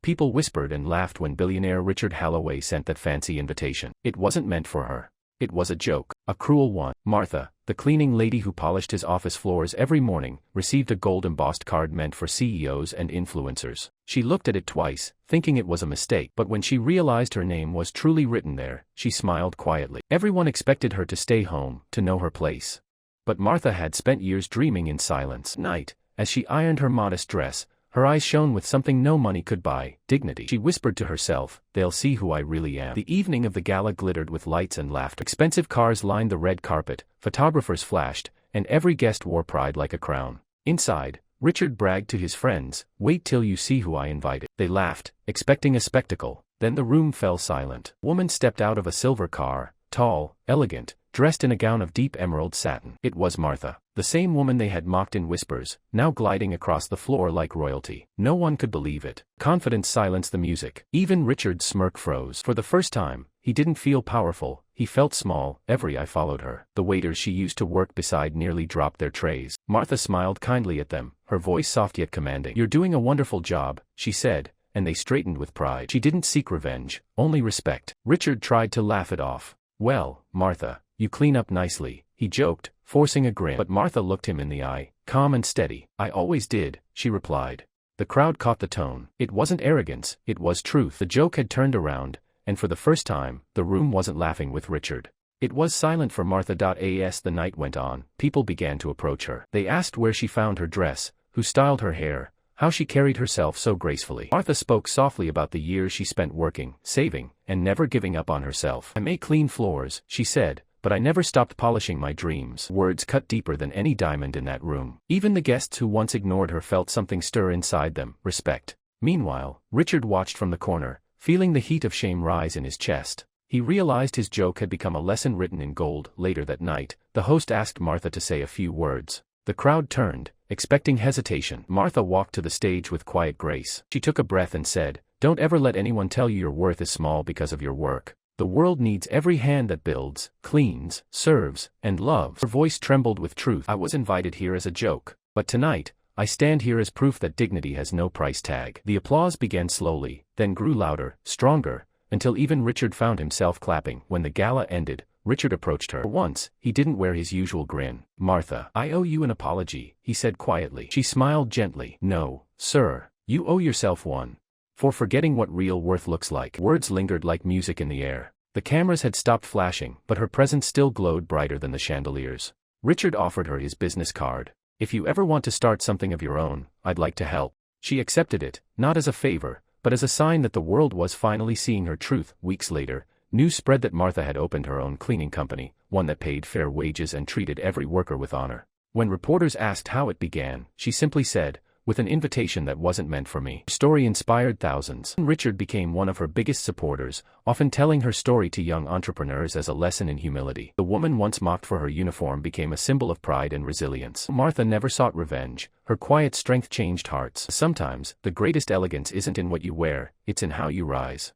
People whispered and laughed when billionaire Richard Holloway sent that fancy invitation. It wasn't meant for her. It was a joke, a cruel one. Martha, the cleaning lady who polished his office floors every morning, received a gold-embossed card meant for CEOs and influencers. She looked at it twice, thinking it was a mistake, but when she realized her name was truly written there, she smiled quietly. Everyone expected her to stay home, to know her place. But Martha had spent years dreaming in silence. Night, as she ironed her modest dress, her eyes shone with something no money could buy, dignity. She whispered to herself, "They'll see who I really am." The evening of the gala glittered with lights and laughter. Expensive cars lined the red carpet, photographers flashed, and every guest wore pride like a crown. Inside, Richard bragged to his friends, "Wait till you see who I invited." They laughed, expecting a spectacle. Then the room fell silent. A woman stepped out of a silver car, tall, elegant, dressed in a gown of deep emerald satin. It was Martha, the same woman they had mocked in whispers, now gliding across the floor like royalty. No one could believe it. Confidence silenced the music. Even Richard's smirk froze. For the first time, he didn't feel powerful, he felt small. Every eye followed her. The waiters she used to work beside nearly dropped their trays. Martha smiled kindly at them, her voice soft yet commanding. "You're doing a wonderful job," she said, and they straightened with pride. She didn't seek revenge, only respect. Richard tried to laugh it off. "Well, Martha, you clean up nicely," he joked, forcing a grin. But Martha looked him in the eye, calm and steady. "I always did," she replied. The crowd caught the tone. It wasn't arrogance, it was truth. The joke had turned around, and for the first time, the room wasn't laughing with Richard. It was silent for Martha. As the night went on, people began to approach her. They asked where she found her dress, who styled her hair, how she carried herself so gracefully. Martha spoke softly about the years she spent working, saving, and never giving up on herself. "I may clean floors," she said, "but I never stopped polishing my dreams." Words cut deeper than any diamond in that room. Even the guests who once ignored her felt something stir inside them, respect. Meanwhile, Richard watched from the corner, feeling the heat of shame rise in his chest. He realized his joke had become a lesson written in gold. Later that night, the host asked Martha to say a few words. The crowd turned, expecting hesitation. Martha walked to the stage with quiet grace. She took a breath and said, "Don't ever let anyone tell you your worth is small because of your work. The world needs every hand that builds, cleans, serves, and loves." Her voice trembled with truth. "I was invited here as a joke, but tonight, I stand here as proof that dignity has no price tag." The applause began slowly, then grew louder, stronger, until even Richard found himself clapping. When the gala ended, Richard approached her. For once, he didn't wear his usual grin. "Martha, I owe you an apology," he said quietly. She smiled gently. "No, sir, you owe yourself one. For forgetting what real worth looks like." Words lingered like music in the air. The cameras had stopped flashing, but her presence still glowed brighter than the chandeliers. Richard offered her his business card. "If you ever want to start something of your own, I'd like to help." She accepted it, not as a favor, but as a sign that the world was finally seeing her truth. Weeks later, news spread that Martha had opened her own cleaning company, one that paid fair wages and treated every worker with honor. When reporters asked how it began, she simply said, "With an invitation that wasn't meant for me." Her story inspired thousands. Richard became one of her biggest supporters, often telling her story to young entrepreneurs as a lesson in humility. The woman once mocked for her uniform became a symbol of pride and resilience. Martha never sought revenge. Her quiet strength changed hearts. Sometimes, the greatest elegance isn't in what you wear, it's in how you rise.